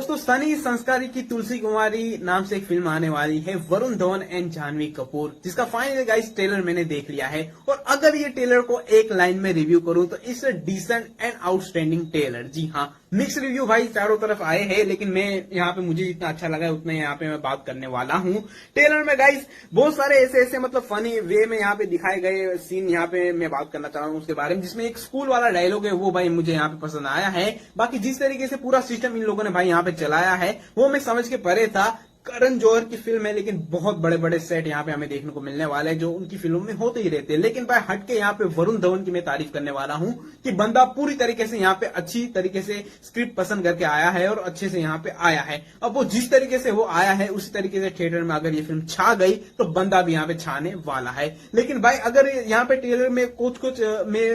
दोस्तों सनी संस्कारी की तुलसी कुमारी नाम से एक फिल्म आने वाली है, वरुण धवन एंड जानवी कपूर, जिसका फाइनल गाइस ट्रेलर मैंने देख लिया है। और अगर ये ट्रेलर को एक लाइन में रिव्यू करूं तो it's decent and outstanding trailer. जी हाँ, मिक्स रिव्यू भाई चारों तरफ आए हैं, लेकिन मैं यहाँ पे मुझे जितना अच्छा लगा है उतना यहाँ पे मैं बात करने वाला हूँ। ट्रेलर में गाइस बहुत सारे ऐसे मतलब फनी वे में यहाँ पे दिखाए गए सीन यहाँ पे मैं बात करना चाह रहा हूँ उसके बारे में, जिसमें एक स्कूल वाला डायलॉग है वो भाई मुझे यहाँ पे पसंद आया है। बाकी जिस तरीके से पूरा सिस्टम इन लोगों ने भाई यहाँ पे चलाया है वो मैं समझ के परे था। करण जौहर की फिल्म है, लेकिन बहुत बड़े बड़े सेट यहाँ पे हमें देखने को मिलने वाले हैं जो उनकी फिल्मों में होते ही रहते हैं। लेकिन भाई हटके यहाँ पे वरुण धवन की मैं तारीफ करने वाला हूँ कि बंदा पूरी तरीके से यहाँ पे अच्छी तरीके से स्क्रिप्ट पसंद करके आया है और अच्छे से यहाँ पे आया है। अब वो जिस तरीके से वो आया है उसी तरीके से थिएटर में अगर ये फिल्म छा गई तो बंदा भी यहाँ पे छाने वाला है। लेकिन भाई अगर यहाँ पे ट्रेलर में कुछ मैं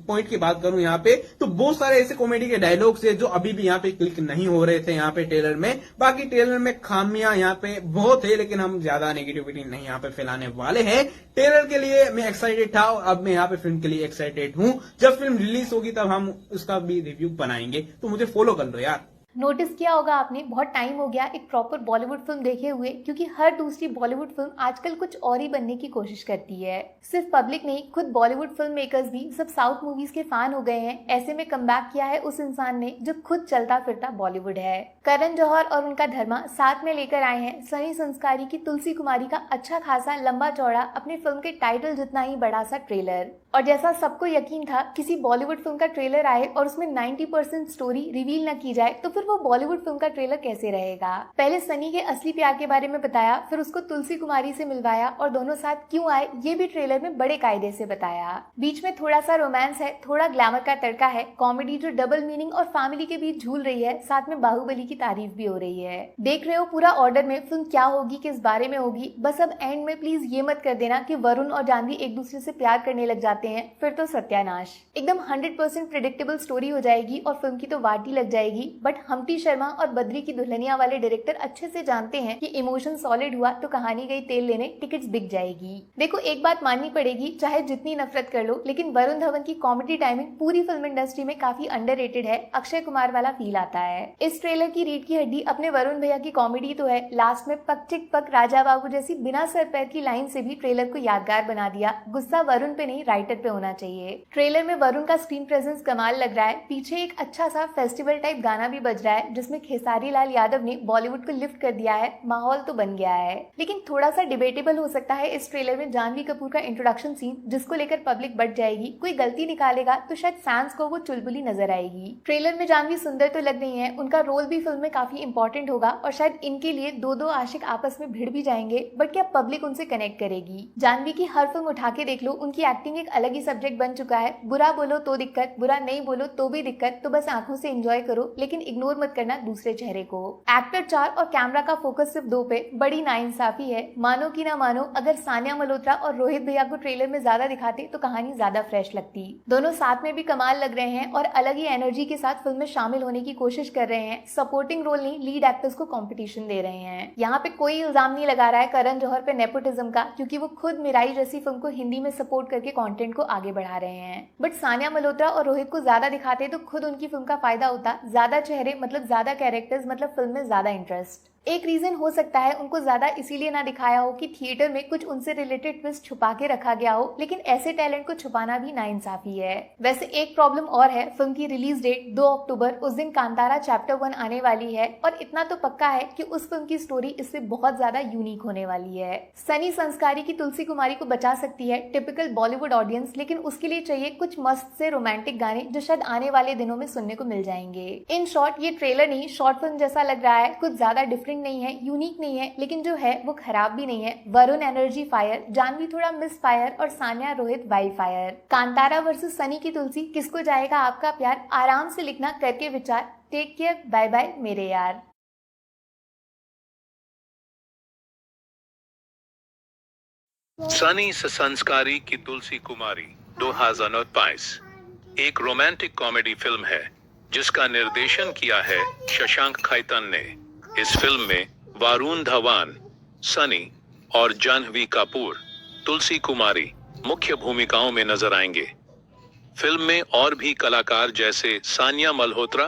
पॉइंट की बात करूं यहाँ पे, तो बहुत सारे ऐसे कॉमेडी के डायलॉग्स है जो अभी भी यहाँ पे क्लिक नहीं हो रहे थे यहाँ पे ट्रेलर में। बाकी ट्रेलर में खामियां यहाँ पे बहुत है, लेकिन हम ज्यादा नेगेटिविटी नहीं यहाँ पे फैलाने वाले हैं। ट्रेलर के लिए मैं एक्साइटेड था और अब मैं यहाँ पे फिल्म के लिए एक्साइटेड हूँ। जब फिल्म रिलीज होगी तब हम उसका भी रिव्यू बनाएंगे, तो मुझे फॉलो कर लो यार। नोटिस किया होगा आपने, बहुत टाइम हो गया एक प्रॉपर बॉलीवुड फिल्म देखे हुए, क्योंकि हर दूसरी बॉलीवुड फिल्म आजकल कुछ और ही बनने की कोशिश करती है। सिर्फ पब्लिक नहीं, खुद बॉलीवुड फिल्म मेकर्स भी सब साउथ मूवीज के फैन हो गए हैं। ऐसे में कमबैक किया है उस इंसान ने जो खुद चलता फिरता बॉलीवुड है। करण जौहर और उनका धर्मा साथ में लेकर आए हैं सनी संस्कारी की तुलसी कुमारी का अच्छा खासा लंबा चौड़ा अपनी फिल्म के टाइटल जितना ही बड़ा सा ट्रेलर। और जैसा सबको यकीन था किसी बॉलीवुड फिल्म का ट्रेलर आए और उसमें 90% स्टोरी रिवील न की जाए तो फिर वो बॉलीवुड फिल्म का ट्रेलर कैसे रहेगा। पहले सनी के असली प्यार के बारे में बताया, फिर उसको तुलसी कुमारी से मिलवाया और दोनों साथ क्यों आए ये भी ट्रेलर में बड़े कायदे से बताया। बीच में थोड़ा सा रोमांस है, थोड़ा ग्लैमर का तड़का है, कॉमेडी जो डबल मीनिंग और फैमिली के बीच झूल रही है, साथ में बाहुबली की तारीफ भी हो रही है। देख रहे हो पूरा ऑर्डर में फिल्म क्या होगी, किस बारे में होगी। बस अब एंड में प्लीज ये मत कर देना कि वरुण और जानवी एक दूसरे से प्यार करने लग जाते हैं, फिर तो सत्यानाश। एकदम 100% प्रेडिक्टेबल स्टोरी हो जाएगी और फिल्म की तो वाटी लग जाएगी। बट हम्टी शर्मा और बद्री की दुल्हनिया वाले डायरेक्टर अच्छे से जानते हैं कि इमोशन सॉलिड हुआ तो कहानी गई तेल लेने, टिकट्स बिक जाएगी। देखो एक बात माननी पड़ेगी, चाहे जितनी नफरत कर लो, लेकिन वरुण धवन की कॉमेडी टाइमिंग पूरी फिल्म इंडस्ट्री में काफी अंडररेटेड है। अक्षय कुमार वाला फील आता है। इस ट्रेलर की रीढ़ की हड्डी अपने वरुण भैया की कॉमेडी तो है, लास्ट में पक चिक पक राजा बाबू जैसी बिना सर पैर की लाइन से भी ट्रेलर को यादगार बना दिया। गुस्सा वरुण पे नहीं राइटर पे होना चाहिए। ट्रेलर में वरुण का स्क्रीन प्रेजेंस कमाल लग रहा है। पीछे एक अच्छा सा फेस्टिवल टाइप गाना भी बज रहा है जिसमें खेसारी लाल यादव ने बॉलीवुड को लिफ्ट कर दिया है। माहौल तो बन गया है, लेकिन थोड़ा सा डिबेटेबल हो सकता है इस ट्रेलर में जानवी कपूर का इंट्रोडक्शन सीन, जिसको लेकर पब्लिक बढ़ जाएगी। कोई गलती निकालेगा तो शायद फैंस को वो चुलबुली नजर आएगी। ट्रेलर में जानवी सुंदर तो लग रही है, उनका रोल भी फिल्म में काफी इंपॉर्टेंट होगा और शायद इनके लिए दो आशिक आपस में भिड़ भी जाएंगे। बट क्या पब्लिक उनसे कनेक्ट करेगी? जानवी की हर फिल्म उठा के देख लो, उनकी एक्टिंग एक अलग ही सब्जेक्ट बन चुका है। बुरा बोलो तो दिक्कत, बुरा नहीं बोलो तो भी दिक्कत, तो बस आंखों से एंजॉय करो, लेकिन इग्नोर मत करना दूसरे चेहरे को। एक्टर 4 और कैमरा का फोकस सिर्फ 2 पे, बड़ी नाइंसाफी है। मानो कि ना मानो, अगर सानिया मल्होत्रा और रोहित भैया को ट्रेलर में ज्यादा दिखाते तो कहानी ज्यादा फ्रेश लगती। दोनों साथ में भी कमाल लग रहे हैं और अलग ही एनर्जी के साथ फिल्म में शामिल होने की कोशिश कर रहे हैं। सपोर्टिंग रोल नहीं, लीड एक्टर्स को कॉम्पिटिशन दे रहे हैं। यहाँ पे कोई इल्जाम नहीं लगा रहा है करण जौहर पे नेपोटिज्म का, क्योंकि वो खुद मिराई जैसी फिल्म को हिंदी में सपोर्ट करके कंटेंट को आगे बढ़ा रहे हैं। बट सानिया मल्होत्रा और रोहित को ज्यादा दिखाते तो खुद उनकी फिल्म का फायदा होता। ज्यादा चेहरे मतलब ज्यादा कैरेक्टर्स मतलब फिल्म में ज्यादा इंटरेस्ट। एक रीजन हो सकता है उनको ज्यादा इसीलिए ना दिखाया हो कि थिएटर में कुछ उनसे रिलेटेड ट्विस्ट छुपा के रखा गया हो, लेकिन ऐसे टैलेंट को छुपाना भी नाइंसाफी है। वैसे एक प्रॉब्लम और है, फिल्म की रिलीज डेट 2 अक्टूबर, उस दिन कांतारा चैप्टर 1 आने वाली है और इतना तो पक्का है कि उस फिल्म की स्टोरी इससे बहुत ज्यादा यूनिक होने वाली है। सनी संस्कारी की तुलसी कुमारी को बचा सकती है टिपिकल बॉलीवुड ऑडियंस, लेकिन उसके लिए चाहिए कुछ मस्त से रोमांटिक गाने जो शायद आने वाले दिनों में सुनने को मिल जाएंगे। इन शॉर्ट ये ट्रेलर नहीं, शॉर्ट फिल्म जैसा लग रहा है। कुछ ज्यादा डिफरेंट नहीं है, यूनिक नहीं है, लेकिन जो है वो खराब भी नहीं है। वरुण एनर्जी फायर, जानवी थोड़ा मिस फायर और Sania Rohit wild fire. Kantara versus Sunny की तुलसी, किसको जाएगा आपका प्यार? आराम से लिखना, करके विचार। टेक केयर, बाय बाय मेरे यार। सनी संस्कारी की तुलसी कुमारी 2022 एक रोमांटिक कॉमेडी फिल्म है जिसका निर्देशन किया है शशांक खैतान ने। इस फिल्म में वरुण धवन, सनी और जानवी कपूर, तुलसी कुमारी मुख्य भूमिकाओं में नजर आएंगे। फिल्म में और भी कलाकार जैसे सानिया मल्होत्रा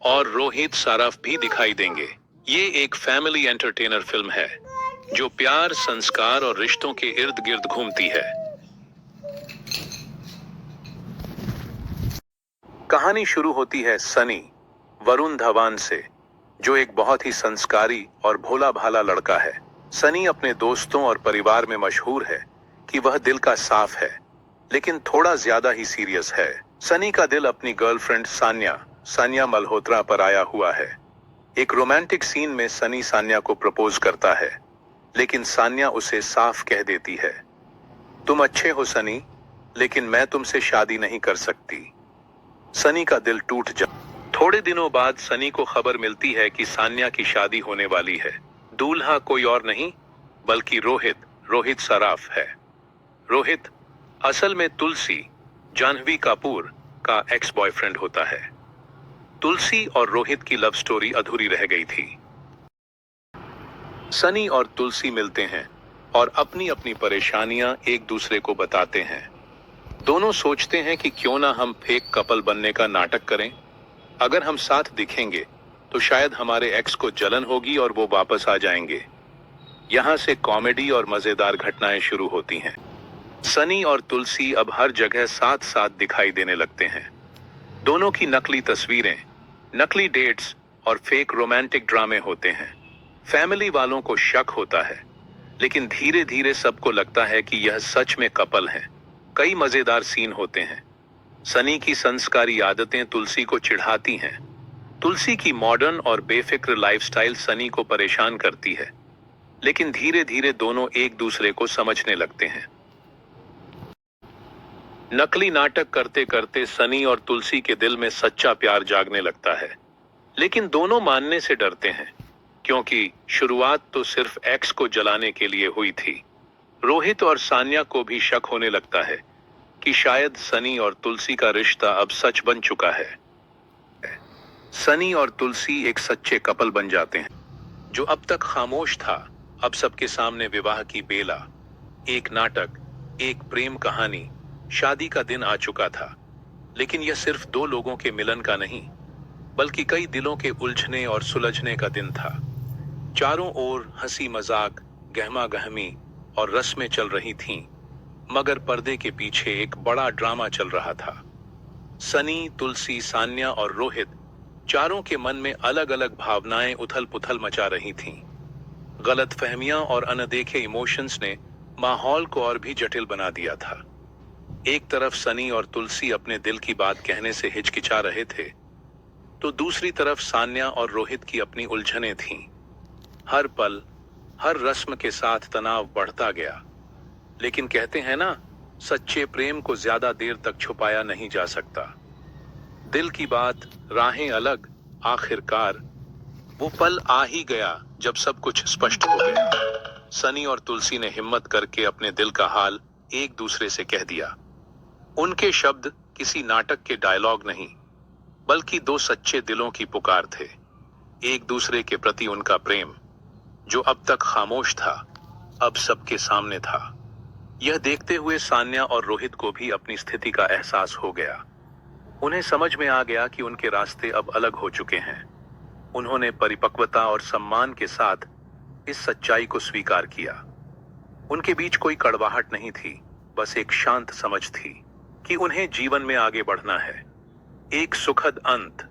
और रोहित सराफ भी दिखाई देंगे। ये एक फैमिली एंटरटेनर फिल्म है जो प्यार, संस्कार और रिश्तों के इर्द गिर्द घूमती है। कहानी शुरू होती है सनी, वरुण धवन से, जो एक बहुत ही संस्कारी और भोला भाला लड़का है। सनी अपने दोस्तों और परिवार में मशहूर है कि वह दिल का साफ है, लेकिन थोड़ा ज्यादा ही सीरियस है। सनी का दिल अपनी गर्लफ्रेंड सान्या मल्होत्रा पर आया हुआ है। एक रोमांटिक सीन में सनी सान्या को प्रपोज करता है, लेकिन सान्या उसे साफ कह देती है, तुम अच्छे हो सनी, लेकिन मैं तुमसे शादी नहीं कर सकती। सनी का दिल टूट जा। थोड़े दिनों बाद सनी को खबर मिलती है कि सान्या की शादी होने वाली है। दूल्हा कोई और नहीं बल्कि रोहित सराफ है। रोहित असल में तुलसी, जाह्नवी कपूर का एक्स बॉयफ्रेंड होता है। तुलसी और रोहित की लव स्टोरी अधूरी रह गई थी। सनी और तुलसी मिलते हैं और अपनी अपनी परेशानियां एक दूसरे को बताते हैं। दोनों सोचते हैं कि क्यों ना हम फेक कपल बनने का नाटक करें। अगर हम साथ दिखेंगे तो शायद हमारे एक्स को जलन होगी और वो वापस आ जाएंगे। यहां से कॉमेडी और मजेदार घटनाएं शुरू होती हैं। सनी और तुलसी अब हर जगह साथ साथ दिखाई देने लगते हैं। दोनों की नकली तस्वीरें, नकली डेट्स और फेक रोमांटिक ड्रामे होते हैं। फैमिली वालों को शक होता है, लेकिन धीरे धीरे सबको लगता है कि यह सच में कपल हैं। कई मजेदार सीन होते हैं। सनी की संस्कारी आदतें तुलसी को चिढ़ाती हैं। तुलसी की मॉडर्न और बेफिक्र लाइफस्टाइल सनी को परेशान करती है, लेकिन धीरे धीरे दोनों एक दूसरे को समझने लगते हैं। नकली नाटक करते करते सनी और तुलसी के दिल में सच्चा प्यार जागने लगता है, लेकिन दोनों मानने से डरते हैं, क्योंकि शुरुआत तो सिर्फ एक्स को जलाने के लिए हुई थी। रोहित और सान्या को भी शक होने लगता है कि शायद सनी और तुलसी का रिश्ता अब सच बन चुका है। सनी और तुलसी एक सच्चे कपल बन जाते हैं। जो अब तक खामोश था, अब सबके सामने विवाह की बेला। एक नाटक, एक प्रेम कहानी, शादी का दिन आ चुका था। लेकिन यह सिर्फ दो लोगों के मिलन का नहीं, बल्कि कई दिलों के उलझने और सुलझने का दिन था। चारों ओर हंसी मजाक, गहमा गहमी और रस्में चल रही थीं, मगर पर्दे के पीछे एक बड़ा ड्रामा चल रहा था। सनी, तुलसी, सान्या और रोहित चारों के मन में अलग अलग भावनाएं उथल पुथल मचा रही थीं। गलतफहमियां और अनदेखे इमोशंस ने माहौल को और भी जटिल बना दिया था। एक तरफ सनी और तुलसी अपने दिल की बात कहने से हिचकिचा रहे थे, तो दूसरी तरफ सान्या और रोहित की अपनी उलझनें थीं। हर पल, हर रस्म के साथ तनाव बढ़ता गया। लेकिन कहते हैं ना, सच्चे प्रेम को ज्यादा देर तक छुपाया नहीं जा सकता। दिल की बात, राहें अलग, आखिरकार वो पल आ ही गया जब सब कुछ स्पष्ट हो गया। सनी और तुलसी ने हिम्मत करके अपने दिल का हाल एक दूसरे से कह दिया। उनके शब्द किसी नाटक के डायलॉग नहीं, बल्कि दो सच्चे दिलों की पुकार थे। एक दूसरे के प्रति उनका प्रेम, जो अब तक खामोश था, अब सबके सामने था। यह देखते हुए सान्या और रोहित को भी अपनी स्थिति का एहसास हो गया। उन्हें समझ में आ गया कि उनके रास्ते अब अलग हो चुके हैं। उन्होंने परिपक्वता और सम्मान के साथ इस सच्चाई को स्वीकार किया। उनके बीच कोई कड़वाहट नहीं थी, बस एक शांत समझ थी कि उन्हें जीवन में आगे बढ़ना है। एक सुखद अंत,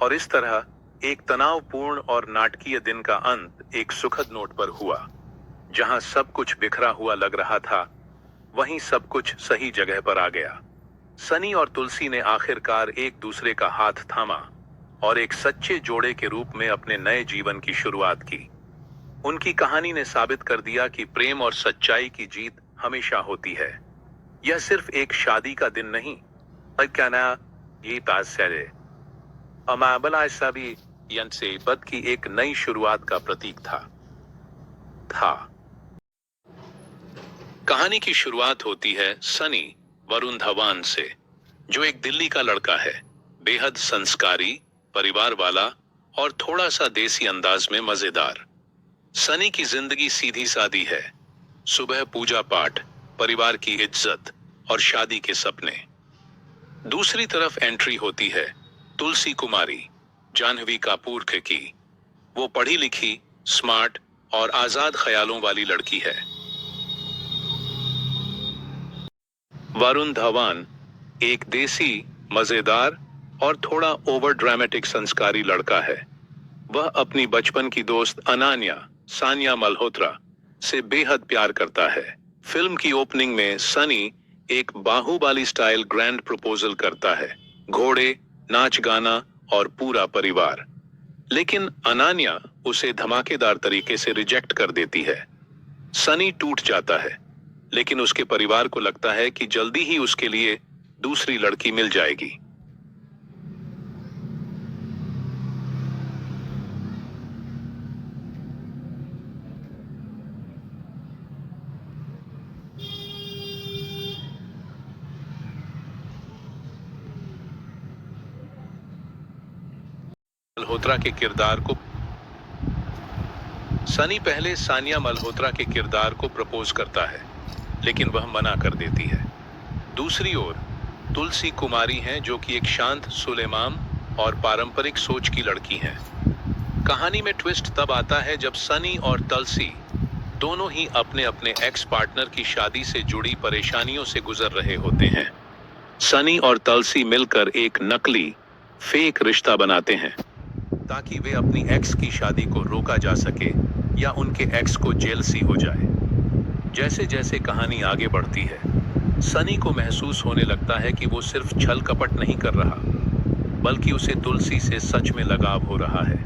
और इस तरह एक तनावपूर्ण और नाटकीय दिन का अंत एक सुखद नोट पर हुआ। जहां सब कुछ बिखरा हुआ लग रहा था, वहीं सब कुछ सही जगह पर आ गया। सनी और तुलसी ने आखिरकार एक दूसरे का हाथ थामा और एक सच्चे जोड़े के रूप में अपने नए जीवन की शुरुआत की। उनकी कहानी ने साबित कर दिया कि प्रेम और सच्चाई की जीत हमेशा होती है। यह सिर्फ एक शादी का दिन नहीं, बद की एक नई शुरुआत का प्रतीक था। कहानी की शुरुआत होती है सनी, वरुण धवन से, जो एक दिल्ली का लड़का है, बेहद संस्कारी, परिवार वाला और थोड़ा सा देसी अंदाज में मजेदार। सनी की जिंदगी सीधी सादी है। सुबह पूजा पाठ, परिवार की इज्जत और शादी के सपने। दूसरी तरफ एंट्री होती है तुलसी कुमारी, जाह्नवी कपूर की। वो पढ़ी लिखी, स्मार्ट और आजाद ख्यालों वाली लड़की है। वरुण धवन एक देसी, मजेदार और थोड़ा ओवर ड्रामेटिक संस्कारी लड़का है। वह अपनी बचपन की दोस्त अनान्या, सानिया मल्होत्रा से बेहद प्यार करता है। फिल्म की ओपनिंग में सनी एक बाहुबली स्टाइल ग्रैंड प्रपोजल करता है, घोड़े, नाच गाना और पूरा परिवार। लेकिन अनान्या उसे धमाकेदार तरीके से रिजेक्ट कर देती है। सनी टूट जाता है, लेकिन उसके परिवार को लगता है कि जल्दी ही उसके लिए दूसरी लड़की मिल जाएगी। मल्होत्रा के किरदार को सनी पहले सानिया मल्होत्रा के किरदार को प्रपोज करता है, लेकिन वह मना कर देती है। दूसरी ओर तुलसी कुमारी हैं, जो कि एक शांत, सुलेमाम और पारंपरिक सोच की लड़की हैं। कहानी में ट्विस्ट तब आता है जब सनी और तुलसी दोनों ही अपने अपने एक्स पार्टनर की शादी से जुड़ी परेशानियों से गुजर रहे होते हैं। सनी और तुलसी मिलकर एक नकली, फेक रिश्ता बनाते हैं ताकि वे अपनी एक्स की शादी को रोका जा सके या उनके एक्स को जेलसी हो जाए। जैसे जैसे कहानी आगे बढ़ती है, सनी को महसूस होने लगता है कि वो सिर्फ छल कपट नहीं कर रहा, बल्कि उसे तुलसी से सच में लगाव हो रहा है।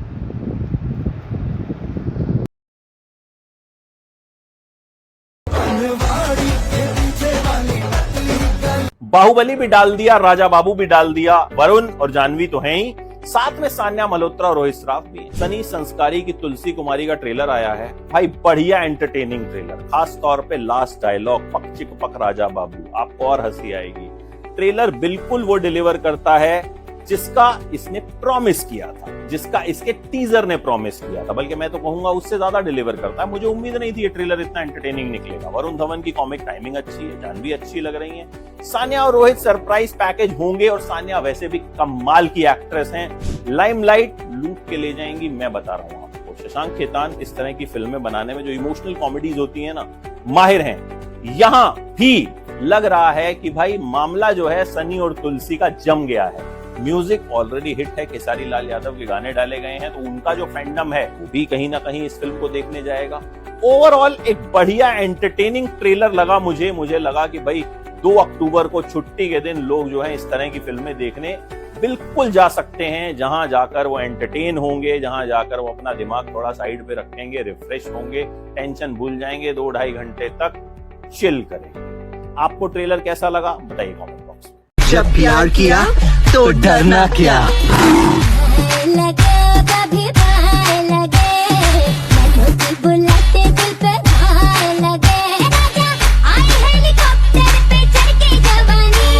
बाहुबली भी डाल दिया, राजा बाबू भी डाल दिया, वरुण और जाह्नवी तो हैं ही, साथ में सान्या मल्होत्रा और रोहित श्राफ भी है। सनी संस्कारी की तुलसी कुमारी का ट्रेलर आया है भाई, बढ़िया एंटरटेनिंग ट्रेलर, खास तौर पे लास्ट डायलॉग पक चिक पक राजा बाबू, आपको और हंसी आएगी। ट्रेलर बिल्कुल वो डिलीवर करता है जिसका इसने प्रॉमिस किया था, जिसका इसके टीजर ने प्रॉमिस किया था, बल्कि मैं तो कहूंगा उससे ज्यादा डिलीवर करता है। मुझे उम्मीद नहीं थी ये ट्रेलर इतना एंटरटेनिंग निकलेगा। वरुण धवन की कॉमिक टाइमिंग अच्छी है, जाह्नवी अच्छी लग रही है, सानिया और रोहित सरप्राइज पैकेज होंगे, और सानिया वैसे भी कमाल की एक्ट्रेस हैं, लाइमलाइट लूट के ले जाएंगी, मैं बता रहा हूं आपको। शशांक खेतान इस तरह की फिल्में बनाने में, जो इमोशनल कॉमेडीज होती है ना, माहिर हैं। यहां भी लग रहा है कि भाई मामला जो है सनी और तुलसी का जम गया है। म्यूजिक ऑलरेडी हिट है, केसारी लाल यादव के गाने डाले गए हैं, तो उनका जो फैंडम है वो भी कहीं ना कहीं इस फिल्म को देखने जाएगा। ओवरऑल एक बढ़िया एंटरटेनिंग ट्रेलर लगा मुझे लगा कि भाई 2 अक्टूबर को छुट्टी के दिन लोग जो है इस तरह की फिल्में देखने बिल्कुल जा सकते हैं, जहां जाकर वो एंटरटेन होंगे, जहां जाकर वो अपना दिमाग थोड़ा साइड पे रखेंगे, रिफ्रेश होंगे, टेंशन भूल जाएंगे, 2-2.5 घंटे तक चिल करेंगे। आपको ट्रेलर कैसा लगा बताइए कमेंट बॉक्स में। जब प्यार किया तो डरना क्या। लगे कभी भाई लगे, बुलाते दिल पे भाई लगे, आई हेलीकॉप्टर पे चढ़ के जवानी,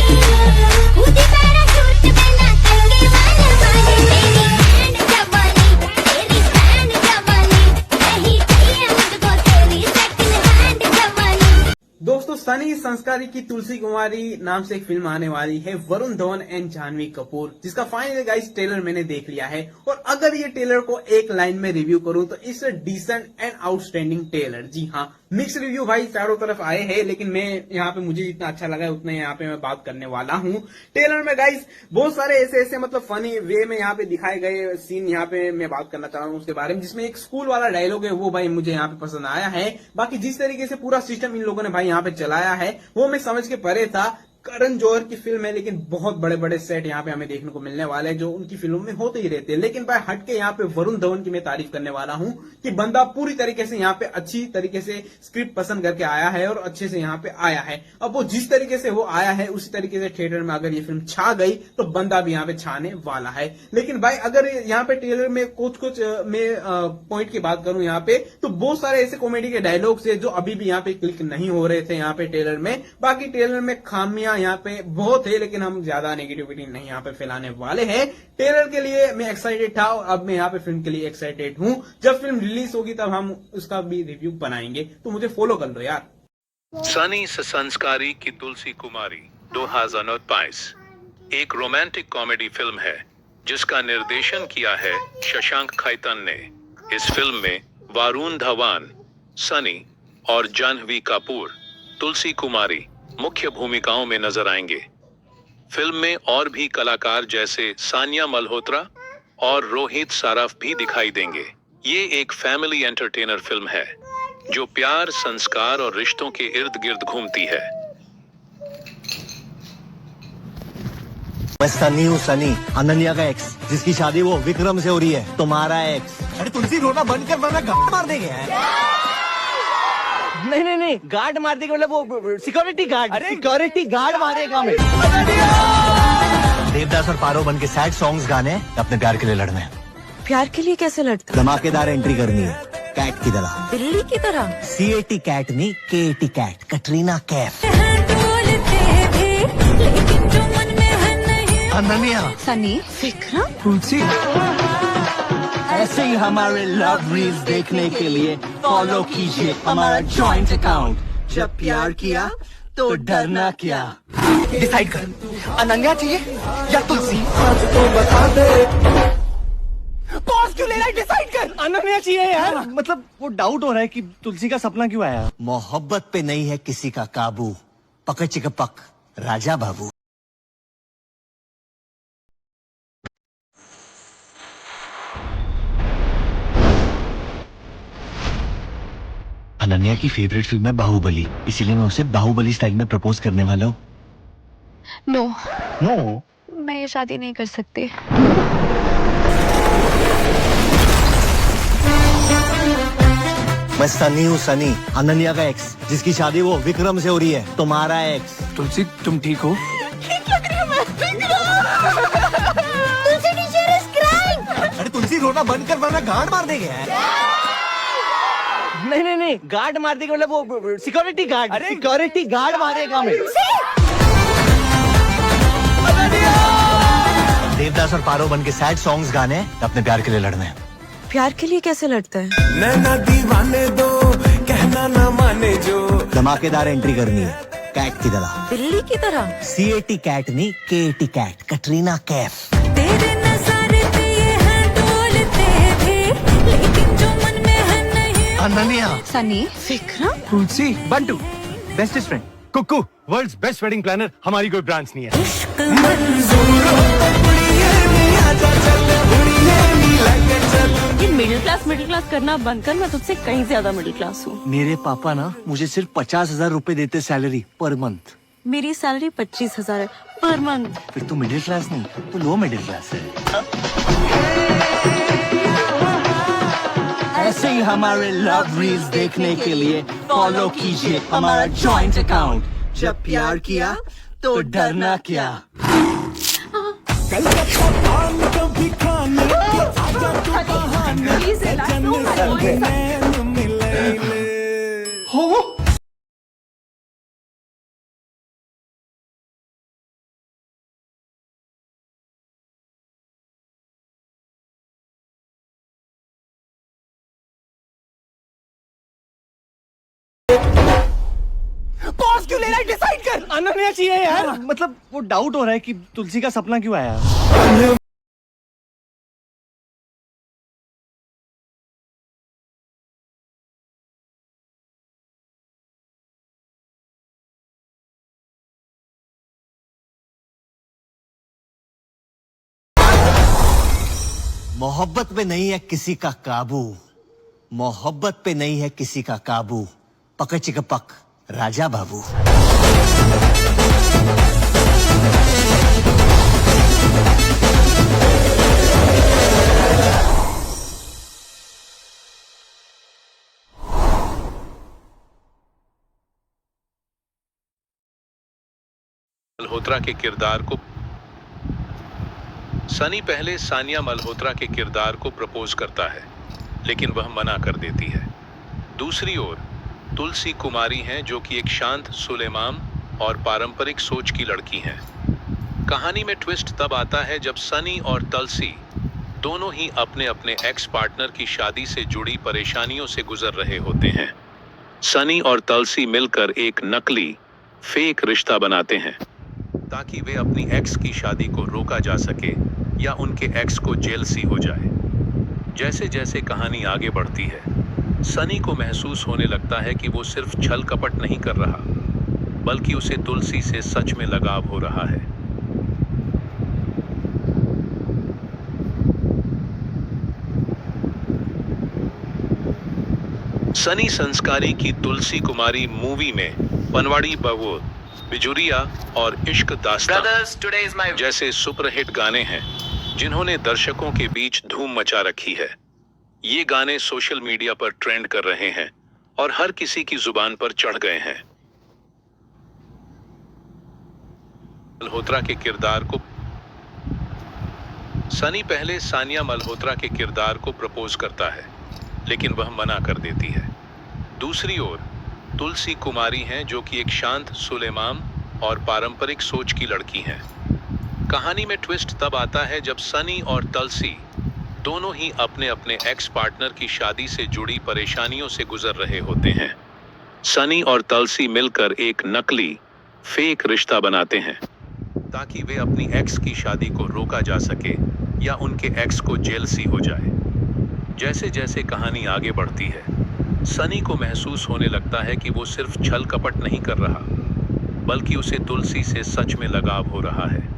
कूदी पैराशूट में ना तंगे वाले वाले, तेरी बैंड जवानी, तेरी बैंड जवानी, नहीं चाहिए मुझको तेरी सेकंड हैंड जवानी। दोस्तों, सनी संस्कारी की तुलसी कुमारी नाम से एक फिल्म आने वाली है, वरुण धवन एंड जाह्नवी कपूर, जिसका फाइनल गाइस ट्रेलर मैंने देख लिया है। और अगर ये ट्रेलर को एक लाइन में रिव्यू करूं तो it's a decent and outstanding trailer. जी हाँ, मिक्स रिव्यू भाई चारों तरफ आए हैं, लेकिन मैं यहाँ पे मुझे जितना अच्छा लगा है उतना यहाँ पे मैं बात करने वाला हूँ। ट्रेलर में गाइस बहुत सारे ऐसे मतलब फनी वे में यहाँ पे दिखाए गए सीन यहाँ पे मैं बात करना चाह रहा हूँ उसके बारे में, जिसमें एक स्कूल वाला डायलॉग है, वो भाई मुझे यहाँ पे पसंद आया है। बाकी जिस तरीके से पूरा सिस्टम इन लोगों ने भाई यहाँ पे चलाया है वो मैं समझ के परे था। करण जौहर की फिल्म है, लेकिन बहुत बड़े बड़े सेट यहाँ पे हमें देखने को मिलने वाले हैं, जो उनकी फिल्मों में होते ही रहते हैं। लेकिन भाई हटके यहाँ पे वरुण धवन की मैं तारीफ करने वाला हूँ कि बंदा पूरी तरीके से यहाँ पे अच्छी तरीके से स्क्रिप्ट पसंद करके आया है और अच्छे से यहाँ पे आया है। अब वो जिस तरीके से वो आया है उसी तरीके से थिएटर में अगर ये फिल्म छा गई तो बंदा भी यहाँ पे छाने वाला है। लेकिन भाई अगर यहाँ पे ट्रेलर में कुछ मैं पॉइंट की बात करूं यहाँ पे, तो बहुत सारे ऐसे कॉमेडी के डायलॉग्स है जो अभी भी यहाँ पे क्लिक नहीं हो रहे थे यहाँ पे ट्रेलर में। बाकी ट्रेलर में खामियां यहाँ पे बहुत है, लेकिन हम ज्यादा नेगेटिविटी नहीं यहाँ पे फैलाने वाले हैं। ट्रेलर के लिए मैं एक्साइटेड था और अब मैं यहाँ पे फिल्म के लिए एक्साइटेड हूँ। जब फिल्म रिलीज होगी तब हम उसका भी रिव्यू बनाएंगे, तो मुझे फॉलो कर लो यार। सनी संस्कारी की तुलसी कुमारी 2025 एक रोमांटिक कॉमेडी फिल्म है जिसका निर्देशन किया है शशांक खैतान ने। इस फिल्म में वरुण धवन, सनी और जाह्नवी कपूर, तुलसी कुमारी मुख्य भूमिकाओं में नजर आएंगे। फिल्म में और भी कलाकार जैसे सानिया मल्होत्रा और रोहित सराफ भी दिखाई देंगे। ये एक फैमिली एंटरटेनर फिल्म है जो प्यार, संस्कार और रिश्तों के इर्द गिर्द घूमती है। मैं सनी हूँ, सनी, अनन्या का एक्स, जिसकी शादी वो विक्रम से हो रही है। तुम्हारा एक्स। अरे तुलसी, रोना बंद कर वरना गार्ड मार देंगे। नहीं, गार्ड मार देंगे मतलब वो सिक्योरिटी गार्ड। अरे सिक्योरिटी गार्ड मारेगा। मैं देवदास और पारो बन के सैड सॉन्ग्स गाने अपने प्यार के लिए लड़ने। प्यार के लिए कैसे लड़ते? धमाकेदार एंट्री करनी है, कैट की तरह। बिल्ली की तरह? CAT कैट नहीं, KAT कैट, कटरीना कैफ। अनन्या, सनी, विक्रम, तुलसी। ऐसे ही हमारे लव रील्स देखने के लिए फॉलो कीजिए हमारा जॉइंट अकाउंट। जब प्यार किया तो डरना क्या। डिसाइड कर, अनन्या चाहिए या तुलसी। पॉज क्यों ले रहा है? डिसाइड कर। अनन्या चाहिए यार। मतलब वो डाउट हो रहा है कि तुलसी का सपना क्यों आया। मोहब्बत पे नहीं है किसी का काबू, पक चिक पक राजा बाबू। अनन्या की फेवरेट फिल्म है बाहुबली, इसीलिए मैं उसे बाहुबली स्टाइल में प्रपोज करने वाला हूँ। नो, मैं ये शादी नहीं कर सकती। मैं सनी हूँ, सनी, अनन्या का एक्स, जिसकी शादी वो विक्रम से हो रही है। तुम्हारा एक्स। तुलसी, तुम ठीक हो? अरे तुलसी, रोना बंद कर वरना गांड मार देंगे। नहीं, गार्ड मार देगा मतलब वो सिक्योरिटी गार्ड। अरे सिक्योरिटी गार्ड मारेगा। मैं देवदास और पारो बन के सैड सॉन्ग्स गाने अपने प्यार के लिए लड़ने। प्यार के लिए कैसे लड़ते हैं? नैना दीवाने दो, कहना ना माने जो। धमाकेदार एंट्री करनी है, कैट की तरह। बिल्ली की तरह? CAT कैट नहीं, KAT कैट, कटरीना कैफ। तेरे नज़ारे पे ये है डोलते भी, लेकिन जो मन में है नहीं। अनन्या, सनी, विक्रम, तुलसी, बंटू, बेस्टेस्ट फ्रेंड, कुक्कू, वर्ल्ड्स बेस्ट वेडिंग प्लानर। हमारी कोई ब्रांच नहीं है। ये मिडिल क्लास करना बंद कर। मैं तुझसे कहीं ज्यादा मिडिल क्लास हूँ। मेरे पापा ना मुझे सिर्फ 50,000 रुपए देते सैलरी पर मंथ। मेरी सैलरी 25,000 है पर मंथ। फिर तो मिडिल क्लास नहीं तो लो मिडिल क्लास है। ऐसे ही हमारे लव रील्स देखने के लिए फॉलो कीजिए हमारा जॉइंट अकाउंट। जब प्यार किया तो डरना क्या। कभी खाने आजा तू बहाने, सजन नैन मिले हो। पॉज क्यों ले रहा है? डिसाइड कर। अनन्या चाहिए यार। मतलब वो डाउट हो रहा है कि तुलसी का सपना क्यों आया। मोहब्बत पे नहीं है किसी का काबू, मोहब्बत पे नहीं है किसी का काबू, पक चिक पक राजा बाबू। मल्होत्रा के किरदार को सनी पहले सानिया मल्होत्रा के किरदार को प्रपोज करता है, लेकिन वह मना कर देती है। दूसरी ओर तुलसी कुमारी हैं जो कि एक शांत, सुलेमाम और पारंपरिक सोच की लड़की हैं। कहानी में ट्विस्ट तब आता है जब सनी और तुलसी दोनों ही अपने अपने एक्स पार्टनर की शादी से जुड़ी परेशानियों से गुजर रहे होते हैं। सनी और तुलसी मिलकर एक नकली, फेक रिश्ता बनाते हैं। ताकि वे अपनी एक्स की शादी को रोका जा सके या उनके एक्स को जेलसी हो जाए। जैसे जैसे कहानी आगे बढ़ती है, सनी को महसूस होने लगता है कि वो सिर्फ छल कपट नहीं कर रहा, बल्कि उसे तुलसी से सच में लगाव हो रहा है। सनी संस्कारी की तुलसी कुमारी मूवी में पनवाड़ी बहू, बिजुरिया और इश्क दास्तान जैसे सुपरहिट गाने हैं, जिन्होंने दर्शकों के बीच धूम मचा रखी है। ये गाने सोशल मीडिया पर ट्रेंड कर रहे हैं और हर किसी की जुबान पर चढ़ गए हैं। मल्होत्रा के किरदार को सनी पहले सानिया मल्होत्रा के किरदार को प्रपोज करता है, लेकिन वह मना कर देती है। दूसरी ओर तुलसी कुमारी हैं, जो कि एक शांत, सुलेमाम और पारंपरिक सोच की लड़की हैं। कहानी में ट्विस्ट तब आता है जब सनी और तुलसी दोनों ही अपने अपने एक्स पार्टनर की शादी से जुड़ी परेशानियों से गुजर रहे होते हैं। सनी और तुलसी मिलकर एक नकली, फेक रिश्ता बनाते हैं ताकि वे अपनी एक्स की शादी को रोका जा सके या उनके एक्स को जेलसी हो जाए। जैसे जैसे कहानी आगे बढ़ती है, सनी को महसूस होने लगता है कि वो सिर्फ छल कपट नहीं कर रहा, बल्कि उसे तुलसी से सच में लगाव हो रहा है।